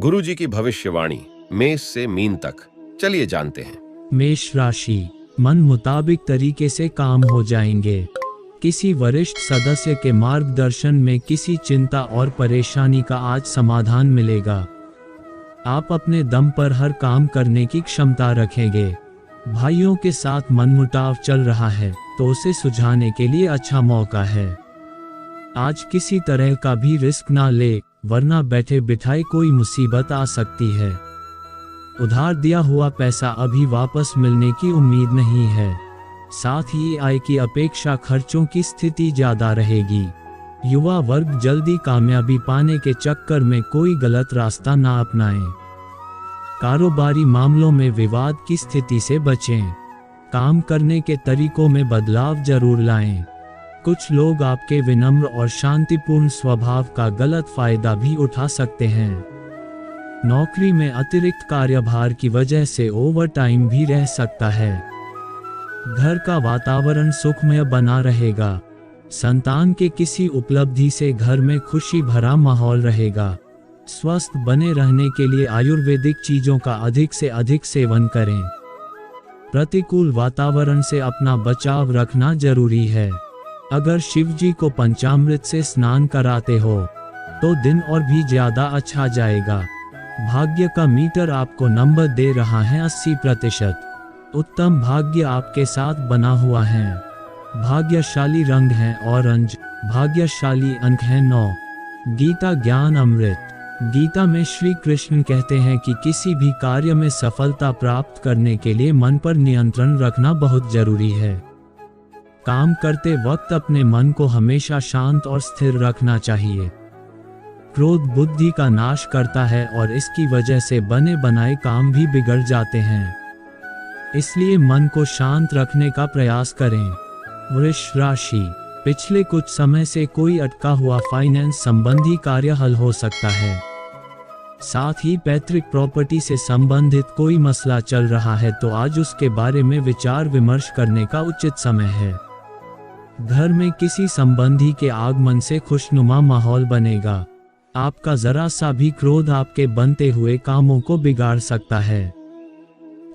गुरुजी की भविष्यवाणी मेष से मीन तक, चलिए जानते हैं। मेष राशि, मन मुताबिक तरीके से काम हो जाएंगे। किसी वरिष्ठ सदस्य के मार्गदर्शन में किसी चिंता और परेशानी का आज समाधान मिलेगा। आप अपने दम पर हर काम करने की क्षमता रखेंगे। भाइयों के साथ मनमुटाव चल रहा है तो उसे सुलझाने के लिए अच्छा मौका है। आज किसी तरह का भी रिस्क ना ले, वरना बैठे बिठाए कोई मुसीबत आ सकती है। उधार दिया हुआ पैसा अभी वापस मिलने की उम्मीद नहीं है। साथ ही आय की अपेक्षा खर्चों की स्थिति ज्यादा रहेगी। युवा वर्ग जल्दी कामयाबी पाने के चक्कर में कोई गलत रास्ता ना अपनाएं। कारोबारी मामलों में विवाद की स्थिति से बचें। काम करने के तरीकों में बदलाव जरूर लाएं। कुछ लोग आपके विनम्र और शांतिपूर्ण स्वभाव का गलत फायदा भी उठा सकते हैं। नौकरी में अतिरिक्त कार्यभार की वजह से ओवरटाइम भी रह सकता है। घर का वातावरण सुखमय बना रहेगा। संतान के किसी उपलब्धि से घर में खुशी भरा माहौल रहेगा। स्वस्थ बने रहने के लिए आयुर्वेदिक चीजों का अधिक से अधिक सेवन करें। प्रतिकूल वातावरण से अपना बचाव रखना जरूरी है। अगर शिवजी को पंचामृत से स्नान कराते हो तो दिन और भी ज्यादा अच्छा जाएगा। भाग्य का मीटर आपको नंबर दे रहा है 80%। उत्तम भाग्य आपके साथ बना हुआ है। भाग्यशाली रंग है ऑरेंज। भाग्यशाली अंक है 9। गीता ज्ञान अमृत। गीता में श्री कृष्ण कहते हैं कि किसी भी कार्य में सफलता प्राप्त करने के लिए मन पर नियंत्रण रखना बहुत जरूरी है। काम करते वक्त अपने मन को हमेशा शांत और स्थिर रखना चाहिए। क्रोध बुद्धि का नाश करता है और इसकी वजह से बने बनाए काम भी बिगड़ जाते हैं। इसलिए मन को शांत रखने का प्रयास करें। वृष राशि, पिछले कुछ समय से कोई अटका हुआ फाइनेंस संबंधी कार्य हल हो सकता है। साथ ही पैतृक प्रॉपर्टी से संबंधित कोई मसला चल रहा है तो आज उसके बारे में विचार विमर्श करने का उचित समय है। घर में किसी संबंधी के आगमन से खुशनुमा माहौल बनेगा। आपका जरा सा भी क्रोध आपके बनते हुए कामों को बिगाड़ सकता है।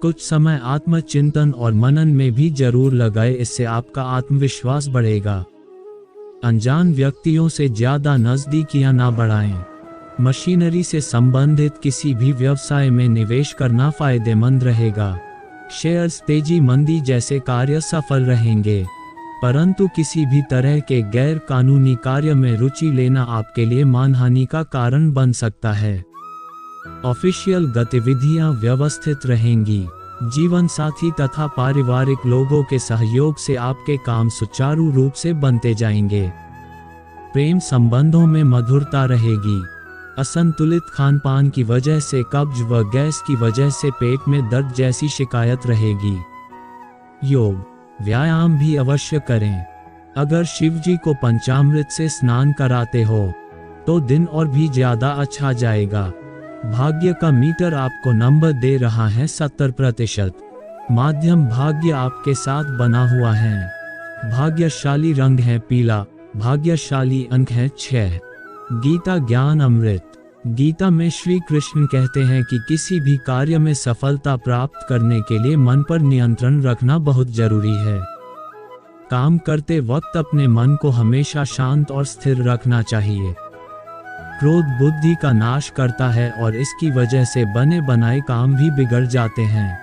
कुछ समय आत्मचिंतन और मनन में भी जरूर लगाए, इससे आपका आत्मविश्वास बढ़ेगा। अनजान व्यक्तियों से ज्यादा नजदीकियां ना बढ़ाएं। मशीनरी से संबंधित किसी भी व्यवसाय में निवेश करना फायदेमंद रहेगा। शेयर्स तेजी मंदी जैसे कार्य सफल रहेंगे, परंतु किसी भी तरह के गैर कानूनी कार्य में रुचि लेना आपके लिए मानहानि का कारण बन सकता है। ऑफिशियल गतिविधियां व्यवस्थित रहेंगी। जीवन साथी तथा पारिवारिक लोगों के सहयोग से आपके काम सुचारू रूप से बनते जाएंगे। प्रेम संबंधों में मधुरता रहेगी। असंतुलित खानपान की वजह से कब्ज व गैस की वजह से पेट में दर्द जैसी शिकायत रहेगी। योग, व्यायाम भी अवश्य करें। अगर शिवजी को पंचामृत से स्नान कराते हो तो दिन और भी ज्यादा अच्छा जाएगा। भाग्य का मीटर आपको नंबर दे रहा है 70%। माध्यम भाग्य आपके साथ बना हुआ है। भाग्यशाली रंग है पीला। भाग्यशाली अंक है 6। गीता ज्ञान अमृत। गीता में श्री कृष्ण कहते हैं कि किसी भी कार्य में सफलता प्राप्त करने के लिए मन पर नियंत्रण रखना बहुत जरूरी है। काम करते वक्त अपने मन को हमेशा शांत और स्थिर रखना चाहिए। क्रोध बुद्धि का नाश करता है और इसकी वजह से बने बनाए काम भी बिगड़ जाते हैं।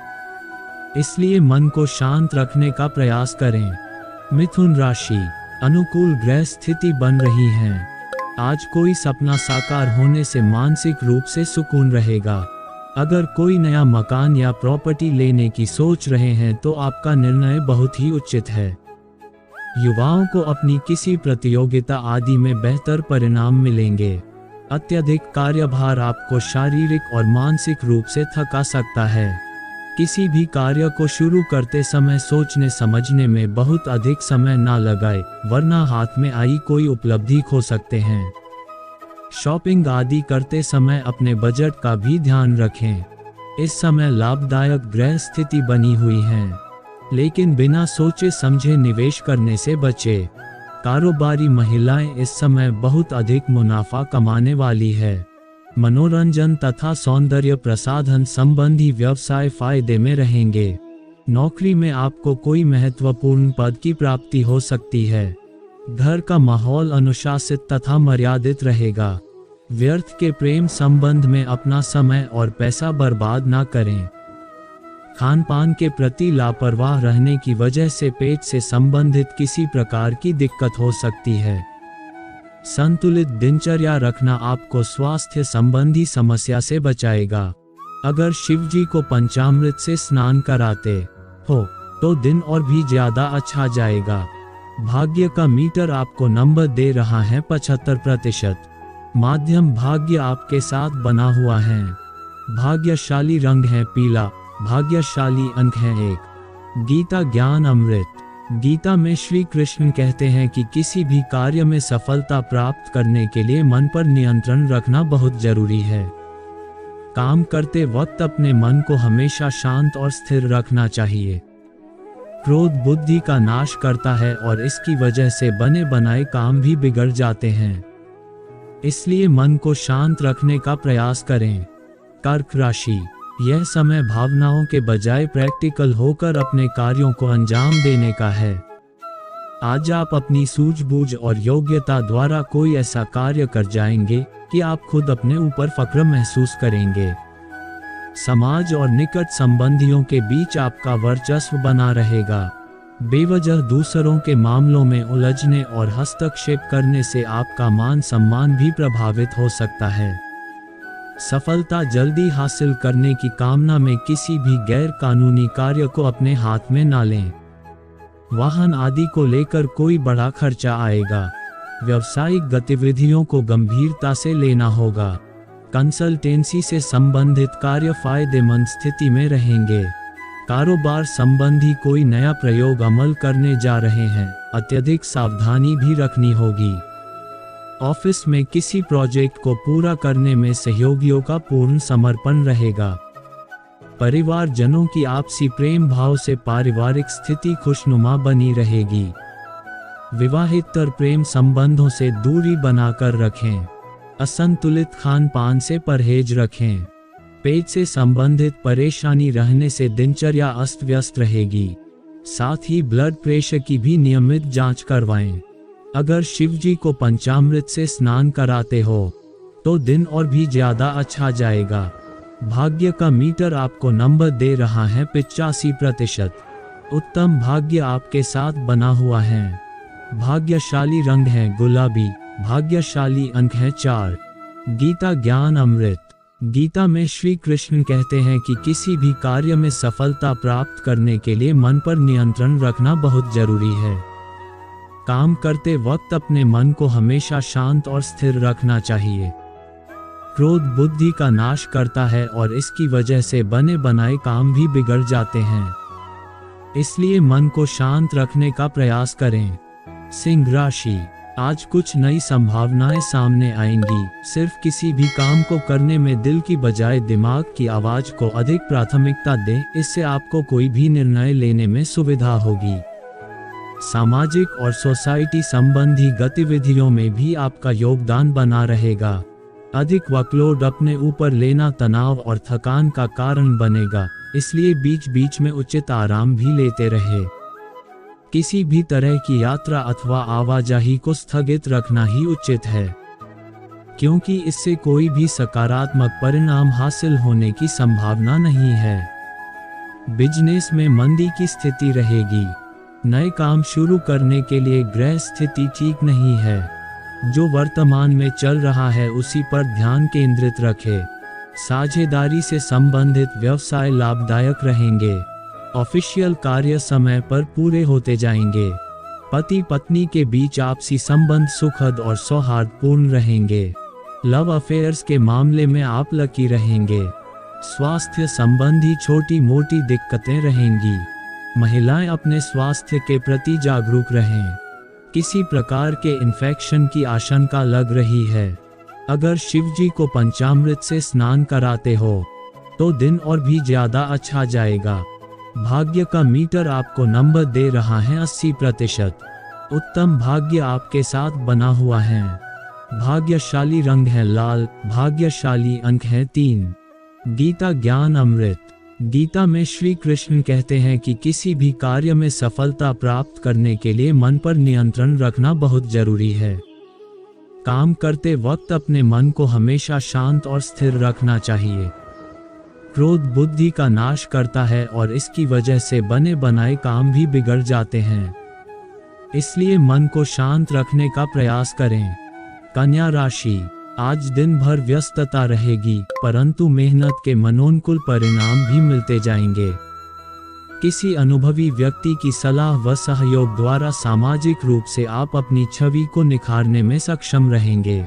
इसलिए मन को शांत रखने का प्रयास करें। मिथुन राशि, अनुकूल ग्रह स्थिति बन रही है। आज कोई सपना साकार होने से मानसिक रूप से सुकून रहेगा। अगर कोई नया मकान या प्रॉपर्टी लेने की सोच रहे हैं तो आपका निर्णय बहुत ही उचित है। युवाओं को अपनी किसी प्रतियोगिता आदि में बेहतर परिणाम मिलेंगे। अत्यधिक कार्यभार आपको शारीरिक और मानसिक रूप से थका सकता है। किसी भी कार्य को शुरू करते समय सोचने समझने में बहुत अधिक समय ना लगाए, वरना हाथ में आई कोई उपलब्धि खो सकते हैं। शॉपिंग आदि करते समय अपने बजट का भी ध्यान रखें। इस समय लाभदायक ग्रह स्थिति बनी हुई है, लेकिन बिना सोचे समझे निवेश करने से बचे। कारोबारी महिलाएं इस समय बहुत अधिक मुनाफा कमाने वाली है। मनोरंजन तथा सौंदर्य प्रसाधन संबंधी व्यवसाय फायदे में रहेंगे। नौकरी में आपको कोई महत्वपूर्ण पद की प्राप्ति हो सकती है। घर का माहौल अनुशासित तथा मर्यादित रहेगा। व्यर्थ के प्रेम संबंध में अपना समय और पैसा बर्बाद ना करें। खान पान के प्रति लापरवाह रहने की वजह से पेट से संबंधित किसी प्रकार की दिक्कत हो सकती है। संतुलित दिनचर्या रखना आपको स्वास्थ्य संबंधी समस्या से बचाएगा। अगर शिव जी को पंचामृत से स्नान कराते हो तो दिन और भी ज्यादा अच्छा जाएगा। भाग्य का मीटर आपको नंबर दे रहा है 75%। माध्यम भाग्य आपके साथ बना हुआ है। भाग्यशाली रंग है पीला। भाग्यशाली अंक है 1। गीता ज्ञान अमृत। गीता में श्री कृष्ण कहते हैं कि किसी भी कार्य में सफलता प्राप्त करने के लिए मन पर नियंत्रण रखना बहुत जरूरी है। काम करते वक्त अपने मन को हमेशा शांत और स्थिर रखना चाहिए। क्रोध बुद्धि का नाश करता है और इसकी वजह से बने बनाए काम भी बिगड़ जाते हैं। इसलिए मन को शांत रखने का प्रयास करें। कर्क राशि। यह समय भावनाओं के बजाय प्रैक्टिकल होकर अपने कार्यों को अंजाम देने का है। आज आप अपनी सूझबूझ और योग्यता द्वारा कोई ऐसा कार्य कर जाएंगे कि आप खुद अपने ऊपर फक्र महसूस करेंगे। समाज और निकट संबंधियों के बीच आपका वर्चस्व बना रहेगा। बेवजह दूसरों के मामलों में उलझने और हस्तक्षेप करने से आपका मान सम्मान भी प्रभावित हो सकता है। सफलता जल्दी हासिल करने की कामना में किसी भी गैर कानूनी कार्य को अपने हाथ में ना लें। वाहन आदि को लेकर कोई बड़ा खर्चा आएगा। व्यावसायिक गतिविधियों को गंभीरता से लेना होगा। कंसल्टेंसी से संबंधित कार्य फायदेमंद स्थिति में रहेंगे। कारोबार संबंधी कोई नया प्रयोग अमल करने जा रहे हैं, अत्यधिक सावधानी भी रखनी होगी। ऑफिस में किसी प्रोजेक्ट को पूरा करने में सहयोगियों का पूर्ण समर्पण रहेगा। परिवारजनों की आपसी प्रेम भाव से पारिवारिक स्थिति खुशनुमा बनी रहेगी। विवाहितर प्रेम संबंधों से दूरी बनाकर रखें। असंतुलित खान पान से परहेज रखें। पेट से संबंधित परेशानी रहने से दिनचर्या अस्त व्यस्त रहेगी। साथ ही ब्लड प्रेशर की भी नियमित जांच करवाएं। अगर शिव जी को पंचामृत से स्नान कराते हो तो दिन और भी ज्यादा अच्छा जाएगा। भाग्य का मीटर आपको नंबर दे रहा है 85%। उत्तम भाग्य आपके साथ बना हुआ है। भाग्यशाली रंग है गुलाबी। भाग्यशाली अंक है 4। गीता ज्ञान अमृत। गीता में श्री कृष्ण कहते हैं कि किसी भी कार्य में सफलता प्राप्त करने के लिए मन पर नियंत्रण रखना बहुत जरूरी है। काम करते वक्त अपने मन को हमेशा शांत और स्थिर रखना चाहिए। क्रोध बुद्धि का नाश करता है और इसकी वजह से बने बनाए काम भी बिगड़ जाते हैं। इसलिए मन को शांत रखने का प्रयास करें। सिंह राशि। आज कुछ नई संभावनाएं सामने आएंगी। सिर्फ किसी भी काम को करने में दिल की बजाय दिमाग की आवाज को अधिक प्राथमिकता दें, इससे आपको कोई भी निर्णय लेने में सुविधा होगी। सामाजिक और सोसाइटी संबंधी गतिविधियों में भी आपका योगदान बना रहेगा। अधिक वर्कलोड अपने ऊपर लेना तनाव और थकान का कारण बनेगा, इसलिए बीच बीच में उचित आराम भी लेते रहे। किसी भी तरह की यात्रा अथवा आवाजाही को स्थगित रखना ही उचित है, क्योंकि इससे कोई भी सकारात्मक परिणाम हासिल होने की संभावना नहीं है। बिजनेस में मंदी की स्थिति रहेगी। नए काम शुरू करने के लिए ग्रह स्थिति ठीक नहीं है। जो वर्तमान में चल रहा है उसी पर ध्यान केंद्रित रखें। साझेदारी से संबंधित व्यवसाय लाभदायक रहेंगे। ऑफिशियल कार्य समय पर पूरे होते जाएंगे। पति पत्नी के बीच आपसी संबंध सुखद और सौहार्दपूर्ण रहेंगे। लव अफेयर्स के मामले में आप लकी रहेंगे। स्वास्थ्य संबंधी छोटी मोटी दिक्कतें रहेंगी। महिलाएं अपने स्वास्थ्य के प्रति जागरूक रहें। किसी प्रकार के इन्फेक्शन की आशंका लग रही है। अगर शिव जी को पंचामृत से स्नान कराते हो तो दिन और भी ज्यादा अच्छा जाएगा। भाग्य का मीटर आपको नंबर दे रहा है 80%। उत्तम भाग्य आपके साथ बना हुआ है। भाग्यशाली रंग है लाल। भाग्यशाली अंक है 3। गीता ज्ञान अमृत। गीता में श्री कृष्ण कहते हैं कि किसी भी कार्य में सफलता प्राप्त करने के लिए मन पर नियंत्रण रखना बहुत जरूरी है। काम करते वक्त अपने मन को हमेशा शांत और स्थिर रखना चाहिए। क्रोध बुद्धि का नाश करता है और इसकी वजह से बने बनाए काम भी बिगड़ जाते हैं। इसलिए मन को शांत रखने का प्रयास करें। कन्या राशि, आज दिन भर व्यस्तता रहेगी, परंतु मेहनत के मनोनुकूल परिणाम भी मिलते जाएंगे। किसी अनुभवी व्यक्ति की सलाह व सहयोग द्वारा सामाजिक रूप से आप अपनी छवि को निखारने में सक्षम रहेंगे।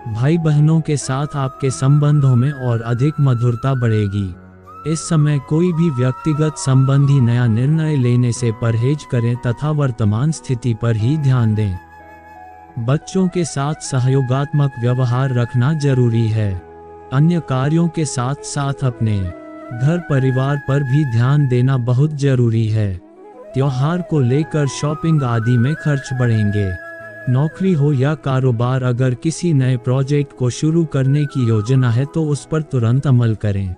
भाई बहनों के साथ आपके संबंधों में और अधिक मधुरता बढ़ेगी। इस समय कोई भी व्यक्तिगत संबंधी नया निर्णय लेने से परहेज करें तथा वर्तमान स्थिति पर ही ध्यान दें। बच्चों के साथ सहयोगात्मक व्यवहार रखना जरूरी है। अन्य कार्यों के साथ साथ अपने घर परिवार पर भी ध्यान देना बहुत जरूरी है। त्योहार को लेकर शॉपिंग आदि में खर्च बढ़ेंगे। नौकरी हो या कारोबार, अगर किसी नए प्रोजेक्ट को शुरू करने की योजना है तो उस पर तुरंत अमल करें।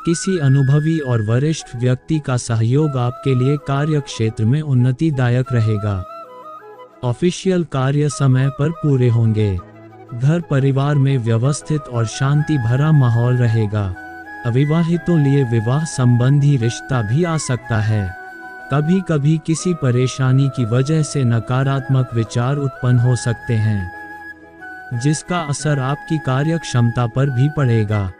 किसी अनुभवी और वरिष्ठ व्यक्ति का सहयोग आपके लिए कार्य क्षेत्र में उन्नतिदायक रहेगा। ऑफिशियल कार्य समय पर पूरे होंगे। घर परिवार में व्यवस्थित और शांति भरा माहौल रहेगा। अविवाहितों लिए विवाह संबंधी रिश्ता भी आ सकता है। कभी कभी किसी परेशानी की वजह से नकारात्मक विचार उत्पन्न हो सकते हैं, जिसका असर आपकी कार्य क्षमता पर भी पड़ेगा,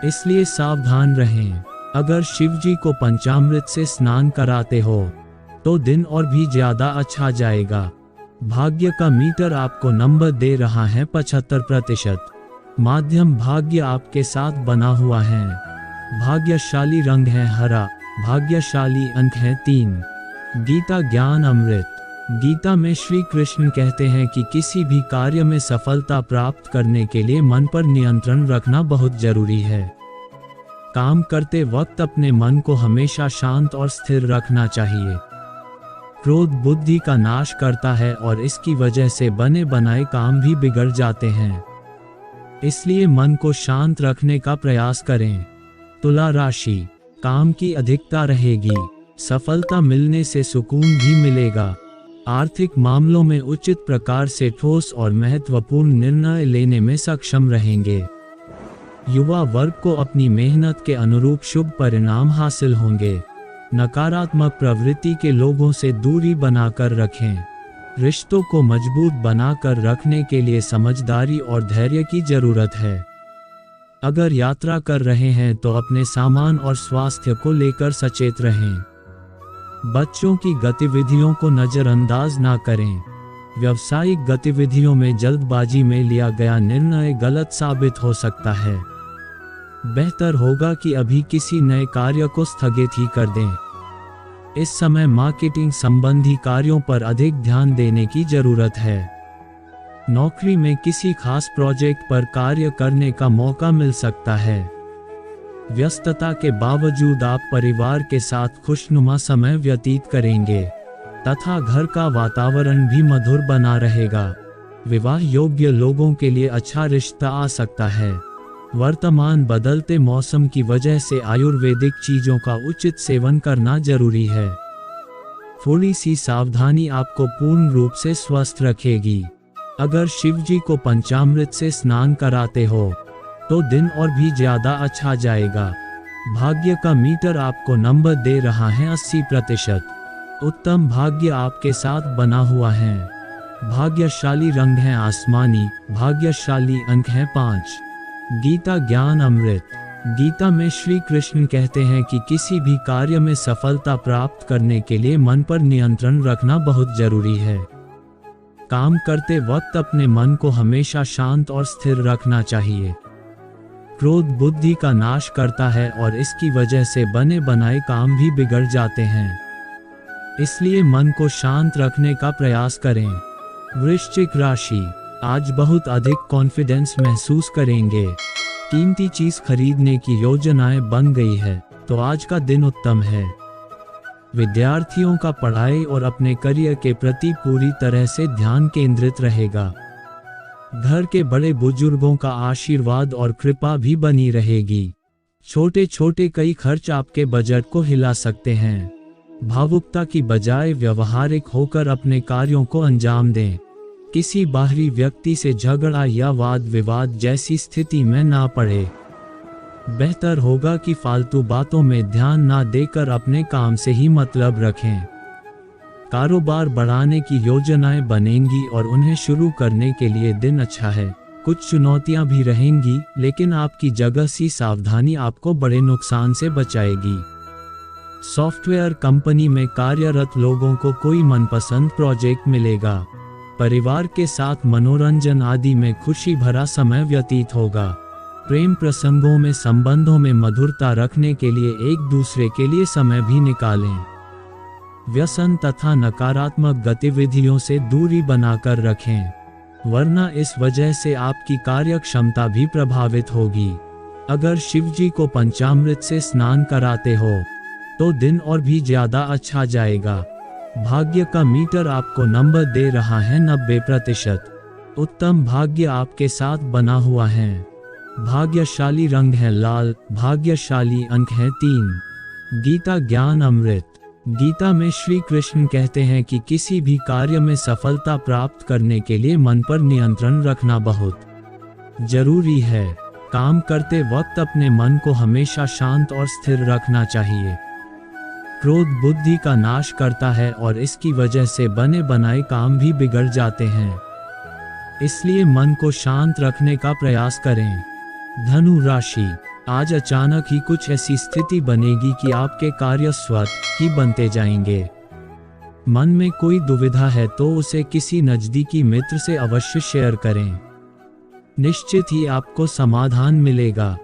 इसलिए सावधान रहें। अगर शिवजी को पंचामृत से स्नान कराते हो तो दिन और भी ज्यादा अच्छा जाएगा। भाग्य का मीटर आपको नंबर दे रहा है 75%। माध्यम भाग्य आपके साथ बना हुआ है। भाग्यशाली रंग है हरा। भाग्यशाली अंक है 3। गीता ज्ञान अमृत। गीता में श्री कृष्ण कहते हैं कि किसी भी कार्य में सफलता प्राप्त करने के लिए मन पर नियंत्रण रखना बहुत जरूरी है। काम करते वक्त अपने मन को हमेशा शांत और स्थिर रखना चाहिए। क्रोध बुद्धि का नाश करता है और इसकी वजह से बने बनाए काम भी बिगड़ जाते हैं। इसलिए मन को शांत रखने का प्रयास करें। तुला राशि, काम की अधिकता रहेगी। सफलता मिलने से सुकून भी मिलेगा। आर्थिक मामलों में उचित प्रकार से ठोस और महत्वपूर्ण निर्णय लेने में सक्षम रहेंगे। युवा वर्ग को अपनी मेहनत के अनुरूप शुभ परिणाम हासिल होंगे। नकारात्मक प्रवृत्ति के लोगों से दूरी बनाकर रखें। रिश्तों को मजबूत बनाकर रखने के लिए समझदारी और धैर्य की जरूरत है। अगर यात्रा कर रहे हैं तो अपने सामान और स्वास्थ्य को लेकर सचेत रहें। बच्चों की गतिविधियों को नजरअंदाज ना करें। व्यावसायिक गतिविधियों में जल्दबाजी में लिया गया निर्णय गलत साबित हो सकता है। बेहतर होगा कि अभी किसी नए कार्य को स्थगित ही कर दें। इस समय मार्केटिंग संबंधी कार्यों पर अधिक ध्यान देने की जरूरत है। नौकरी में किसी खास प्रोजेक्ट पर कार्य करने का मौका मिल सकता है। व्यस्तता के बावजूद आप परिवार के साथ खुशनुमा समय व्यतीत करेंगे तथा घर का वातावरण भी मधुर बना रहेगा। विवाह योग्य लोगों के लिए अच्छा रिश्ता आ सकता है। वर्तमान बदलते मौसम की वजह से आयुर्वेदिक चीजों का उचित सेवन करना जरूरी है। थोड़ी सी सावधानी आपको पूर्ण रूप से स्वस्थ रखेगी। अगर शिवजी को पंचामृत से स्नान कराते हो तो दिन और भी ज्यादा अच्छा जाएगा। भाग्य का मीटर आपको नंबर दे रहा है 80%। उत्तम भाग्य आपके साथ बना हुआ है। भाग्यशाली रंग है आसमानी। भाग्यशाली अंक है 5। गीता ज्ञान अमृत। गीता में श्री कृष्ण कहते हैं कि किसी भी कार्य में सफलता प्राप्त करने के लिए मन पर नियंत्रण रखना बहुत जरूरी है। काम करते वक्त अपने मन को हमेशा शांत और स्थिर रखना चाहिए। क्रोध बुद्धि का नाश करता है और इसकी वजह से बने बनाए काम भी बिगड़ जाते हैं। इसलिए मन को शांत रखने का प्रयास करें। वृश्चिक राशि, आज बहुत अधिक कॉन्फिडेंस महसूस करेंगे। कीमती चीज खरीदने की योजनाएं बन गई है तो आज का दिन उत्तम है। विद्यार्थियों का पढ़ाई और अपने करियर के प्रति पूरी तरह से ध्यान केंद्रित रहेगा। घर के बड़े बुजुर्गों का आशीर्वाद और कृपा भी बनी रहेगी। छोटे छोटे कई खर्च आपके बजट को हिला सकते हैं। भावुकता की बजाय व्यवहारिक होकर अपने कार्यों को अंजाम दें। किसी बाहरी व्यक्ति से झगड़ा या वाद विवाद जैसी स्थिति में ना पड़े। बेहतर होगा कि फालतू बातों में ध्यान ना देकर अपने काम से ही मतलब रखें। कारोबार बढ़ाने की योजनाएं बनेंगी और उन्हें शुरू करने के लिए दिन अच्छा है। कुछ चुनौतियां भी रहेंगी, लेकिन आपकी जगह सी सावधानी आपको बड़े नुकसान से बचाएगी। सॉफ्टवेयर कंपनी में कार्यरत लोगों को कोई मनपसंद प्रोजेक्ट मिलेगा। परिवार के साथ मनोरंजन आदि में खुशी भरा समय व्यतीत होगा। प्रेम प्रसंगों में संबंधों में मधुरता रखने के लिए एक दूसरे के लिए समय भी निकालें। व्यसन तथा नकारात्मक गतिविधियों से दूरी बनाकर रखें, वरना इस वजह से आपकी कार्य क्षमता भी प्रभावित होगी। अगर शिवजी को पंचामृत से स्नान कराते हो तो दिन और भी ज्यादा अच्छा जाएगा। भाग्य का मीटर आपको नंबर दे रहा है 90%। उत्तम भाग्य आपके साथ बना हुआ है। भाग्यशाली रंग है लाल। भाग्यशाली अंक है 3। गीता ज्ञान अमृत। गीता में श्री कृष्ण कहते हैं कि किसी भी कार्य में सफलता प्राप्त करने के लिए मन पर नियंत्रण रखना बहुत जरूरी है। काम करते वक्त अपने मन को हमेशा शांत और स्थिर रखना चाहिए। क्रोध बुद्धि का नाश करता है और इसकी वजह से बने बनाए काम भी बिगड़ जाते हैं। इसलिए मन को शांत रखने का प्रयास करें। धनु राशि। आज अचानक ही कुछ ऐसी स्थिति बनेगी कि आपके कार्य स्वतः ही बनते जाएंगे। मन में कोई दुविधा है तो उसे किसी नजदीकी मित्र से अवश्य शेयर करें। निश्चित ही आपको समाधान मिलेगा।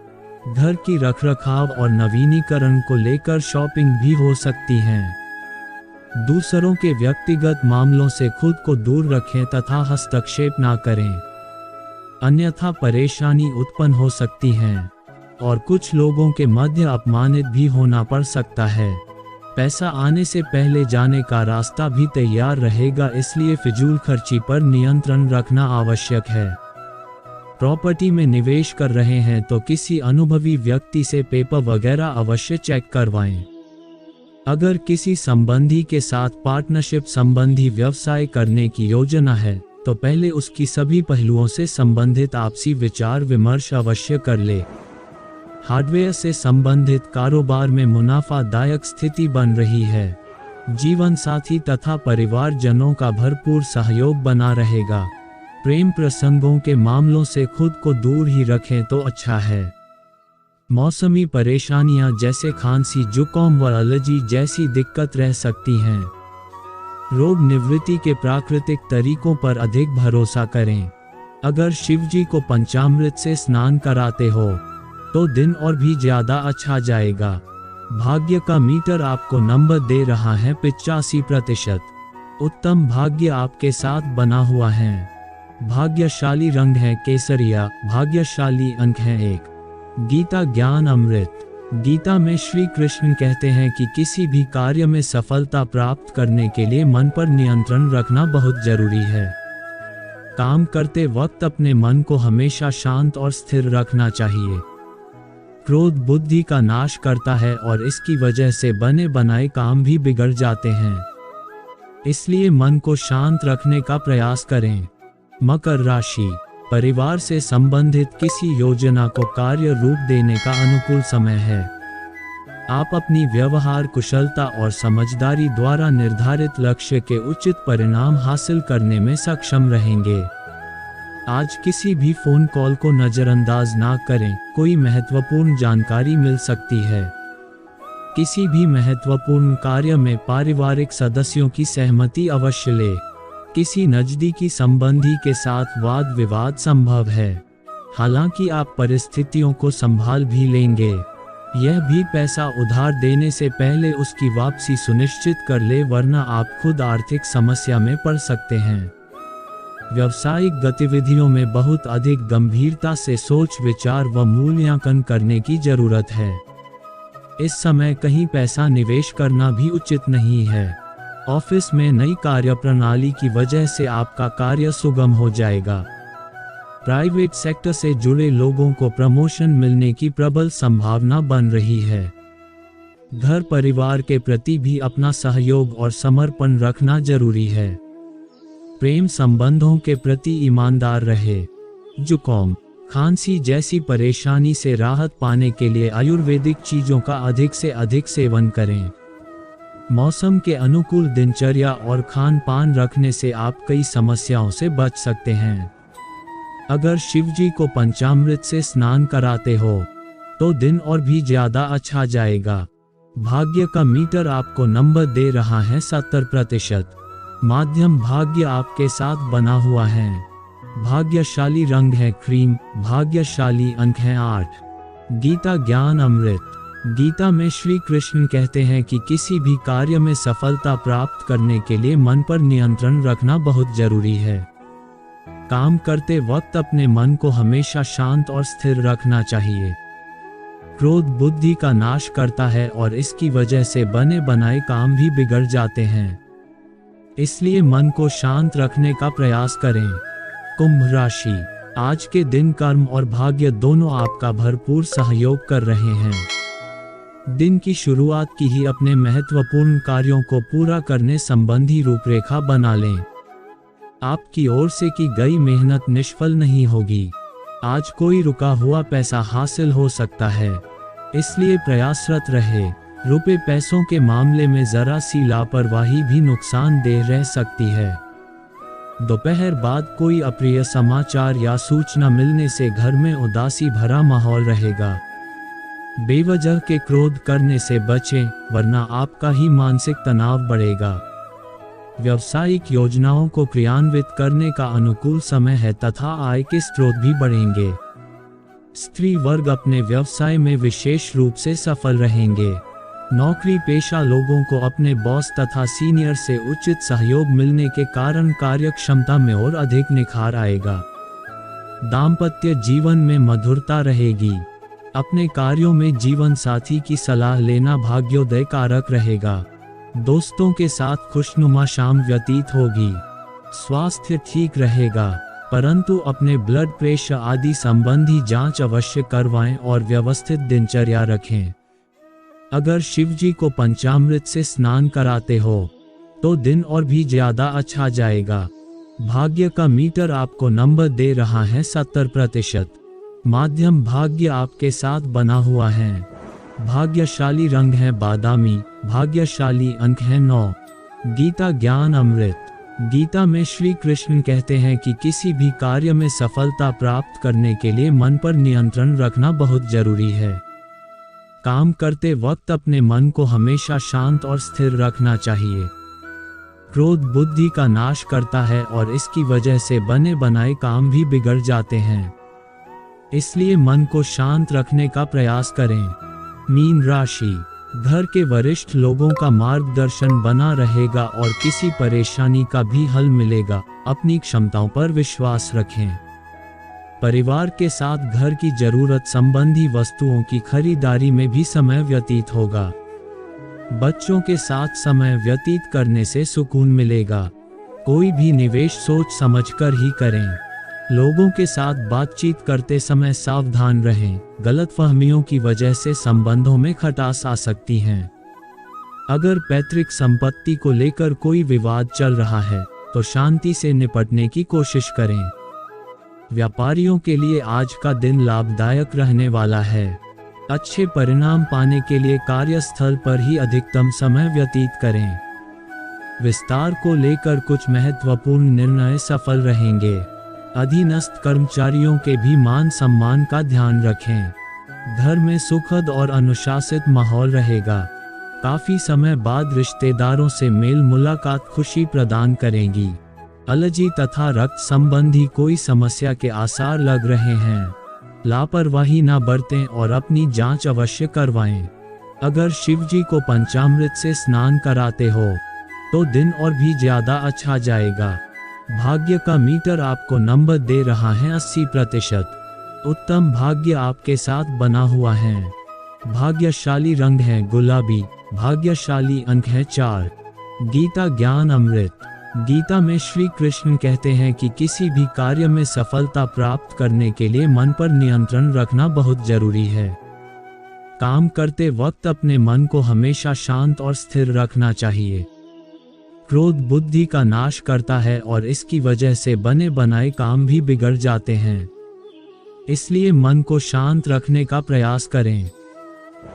घर की रखरखाव और नवीनीकरण को लेकर शॉपिंग भी हो सकती है। दूसरों के व्यक्तिगत मामलों से खुद को दूर रखें तथा हस्तक्षेप ना करें, अन्यथा परेशानी उत्पन्न हो सकती है और कुछ लोगों के मध्य अपमानित भी होना पड़ सकता है। पैसा आने से पहले जाने का रास्ता भी तैयार रहेगा, इसलिए फिजूल खर्ची पर नियंत्रण रखना आवश्यक है। प्रॉपर्टी में निवेश कर रहे हैं तो किसी अनुभवी व्यक्ति से पेपर वगैरह अवश्य चेक करवाएं। अगर किसी संबंधी के साथ पार्टनरशिप संबंधी व्यवसाय करने की योजना है तो पहले उसकी सभी पहलुओं से संबंधित आपसी विचार विमर्श अवश्य कर ले। हार्डवेयर से संबंधित कारोबार में मुनाफादायक स्थिति बन रही है। जीवन साथी तथा परिवारजनों का भरपूर सहयोग बना रहेगा। प्रेम प्रसंगों के मामलों से खुद को दूर ही रखें तो अच्छा है। मौसमी परेशानियां जैसे खांसी, जुकाम व एलर्जी जैसी दिक्कत रह सकती हैं। रोग निवृत्ति के प्राकृतिक तरीकों पर अधिक भरोसा करें। अगर शिवजी को पंचामृत से स्नान कराते हो तो दिन और भी ज्यादा अच्छा जाएगा। भाग्य का मीटर आपको नंबर दे रहा है 85%। उत्तम भाग्य आपके साथ बना हुआ है। भाग्यशाली रंग है केसरिया। भाग्यशाली अंक है 1। गीता ज्ञान अमृत। गीता में श्री कृष्ण कहते हैं कि किसी भी कार्य में सफलता प्राप्त करने के लिए मन पर नियंत्रण रखना बहुत जरूरी है। काम करते वक्त अपने मन को हमेशा शांत और स्थिर रखना चाहिए। क्रोध बुद्धि का नाश करता है और इसकी वजह से बने बनाए काम भी बिगड़ जाते हैं। इसलिए मन को शांत रखने का प्रयास करें। मकर राशि। परिवार से संबंधित किसी योजना को कार्य रूप देने का अनुकूल समय है। आप अपनी व्यवहार कुशलता और समझदारी द्वारा निर्धारित लक्ष्य के उचित परिणाम हासिल करने में सक्षम रहेंगे। आज किसी भी फोन कॉल को नजरअंदाज ना करें, कोई महत्वपूर्ण जानकारी मिल सकती है। किसी भी महत्वपूर्ण कार्य में पारिवारिक सदस्यों की सहमति अवश्य ले। किसी नजदीकी संबंधी के साथ वाद विवाद संभव है, हालांकि आप परिस्थितियों को संभाल भी लेंगे। यह भी पैसा उधार देने से पहले उसकी वापसी सुनिश्चित कर ले, वरना आप खुद आर्थिक समस्या में पड़ सकते हैं। व्यावसायिक गतिविधियों में बहुत अधिक गंभीरता से सोच विचार व मूल्यांकन करने की जरूरत है। इस समय कहीं पैसा निवेश करना भी उचित नहीं है। ऑफिस में नई कार्यप्रणाली की वजह से आपका कार्य सुगम हो जाएगा। प्राइवेट सेक्टर से जुड़े लोगों को प्रमोशन मिलने की प्रबल संभावना बन रही है। घर परिवार के प्रति भी अपना सहयोग और समर्पण रखना जरूरी है। प्रेम संबंधों के प्रति ईमानदार रहे। जुकाम, खांसी जैसी परेशानी से राहत पाने के लिए आयुर्वेदिक चीजों का अधिक से अधिक सेवन करें। मौसम के अनुकूल दिनचर्या और खान पान रखने से आप कई समस्याओं से बच सकते हैं। अगर शिवजी को पंचामृत से स्नान कराते हो तो दिन और भी ज्यादा अच्छा जाएगा। भाग्य का मीटर आपको नंबर दे रहा है 70%। माध्यम भाग्य आपके साथ बना हुआ है। भाग्यशाली रंग है क्रीम। भाग्यशाली अंक है 8। गीता ज्ञान अमृत। गीता में श्री कृष्ण कहते हैं कि किसी भी कार्य में सफलता प्राप्त करने के लिए मन पर नियंत्रण रखना बहुत जरूरी है। काम करते वक्त अपने मन को हमेशा शांत और स्थिर रखना चाहिए। क्रोध बुद्धि का नाश करता है और इसकी वजह से बने बनाए काम भी बिगड़ जाते हैं। इसलिए मन को शांत रखने का प्रयास करें। कुंभ राशि, आज के दिन कर्म और भाग्य दोनों आपका भरपूर सहयोग कर रहे हैं। दिन की शुरुआत की ही अपने महत्वपूर्ण कार्यों को पूरा करने संबंधी रूपरेखा बना लें। आपकी ओर से की गई मेहनत निष्फल नहीं होगी। आज कोई रुका हुआ पैसा हासिल हो सकता है, इसलिए प्रयासरत रहे। रुपए पैसों के मामले में जरा सी लापरवाही भी नुकसानदेह रह सकती है। दोपहर बाद कोई अप्रिय समाचार या सूचना मिलने से घर में उदासी भरा माहौल रहेगा। बेवजह के क्रोध करने से बचें, वरना आपका ही मानसिक तनाव बढ़ेगा। व्यावसायिक योजनाओं को क्रियान्वित करने का अनुकूल समय है तथा आय के स्रोत भी बढ़ेंगे। स्त्री वर्ग अपने व्यवसाय में विशेष रूप से सफल रहेंगे। नौकरी पेशा लोगों को अपने बॉस तथा सीनियर से उचित सहयोग मिलने के कारण कार्यक्षमता में और अधिक निखार आएगा। दाम्पत्य जीवन में मधुरता रहेगी। अपने कार्यों में जीवन साथी की सलाह लेना भाग्योदय कारक रहेगा। दोस्तों के साथ खुशनुमा शाम व्यतीत होगी। स्वास्थ्य ठीक रहेगा, परंतु अपने ब्लड प्रेशर आदि संबंधी जांच अवश्य करवाएं और व्यवस्थित दिनचर्या रखें। अगर शिवजी को पंचामृत से स्नान कराते हो तो दिन और भी ज्यादा अच्छा जाएगा। भाग्य का मीटर आपको नंबर दे रहा है 70%। माध्यम भाग्य आपके साथ बना हुआ है। भाग्यशाली रंग है बादामी। भाग्यशाली अंक है 9। गीता ज्ञान अमृत। गीता में श्री कृष्ण कहते हैं कि किसी भी कार्य में सफलता प्राप्त करने के लिए मन पर नियंत्रण रखना बहुत जरूरी है। काम करते वक्त अपने मन को हमेशा शांत और स्थिर रखना चाहिए। क्रोध बुद्धि का नाश करता है और इसकी वजह से बने बनाए काम भी बिगड़ जाते हैं। इसलिए मन को शांत रखने का प्रयास करें। मीन राशि, घर के वरिष्ठ लोगों का मार्गदर्शन बना रहेगा और किसी परेशानी का भी हल मिलेगा। अपनी क्षमताओं पर विश्वास रखें। परिवार के साथ घर की जरूरत संबंधी वस्तुओं की खरीदारी में भी समय व्यतीत होगा। बच्चों के साथ समय व्यतीत करने से सुकून मिलेगा। कोई भी निवेश सोच समझकर ही करें। लोगों के साथ बातचीत करते समय सावधान रहें। गलतफहमियों की वजह से संबंधों में खटास आ सकती है। अगर पैतृक संपत्ति को लेकर कोई विवाद चल रहा है तो शांति से निपटने की कोशिश करें। व्यापारियों के लिए आज का दिन लाभदायक रहने वाला है। अच्छे परिणाम पाने के लिए कार्यस्थल पर ही अधिकतम समय व्यतीत करें। विस्तार को लेकर कुछ महत्वपूर्ण निर्णय सफल रहेंगे। अधीनस्थ कर्मचारियों के भी मान सम्मान का ध्यान रखें। घर में सुखद और अनुशासित माहौल रहेगा। काफी समय बाद रिश्तेदारों से मेल मुलाकात खुशी प्रदान करेंगी। एलर्जी तथा रक्त संबंधी कोई समस्या के आसार लग रहे हैं। लापरवाही न बरतें और अपनी जांच अवश्य करवाएं। अगर शिवजी को पंचामृत से स्नान कराते हो तो दिन और भी ज्यादा अच्छा जाएगा। भाग्य का मीटर आपको नंबर दे रहा है 80%। उत्तम भाग्य आपके साथ बना हुआ है। भाग्यशाली रंग है गुलाबी। भाग्यशाली अंक है 4। गीता ज्ञान अमृत। गीता में श्री कृष्ण कहते हैं कि किसी भी कार्य में सफलता प्राप्त करने के लिए मन पर नियंत्रण रखना बहुत जरूरी है। काम करते वक्त अपने मन को हमेशा शांत और स्थिर रखना चाहिए। क्रोध बुद्धि का नाश करता है और इसकी वजह से बने बनाए काम भी बिगड़ जाते हैं। इसलिए मन को शांत रखने का प्रयास करें।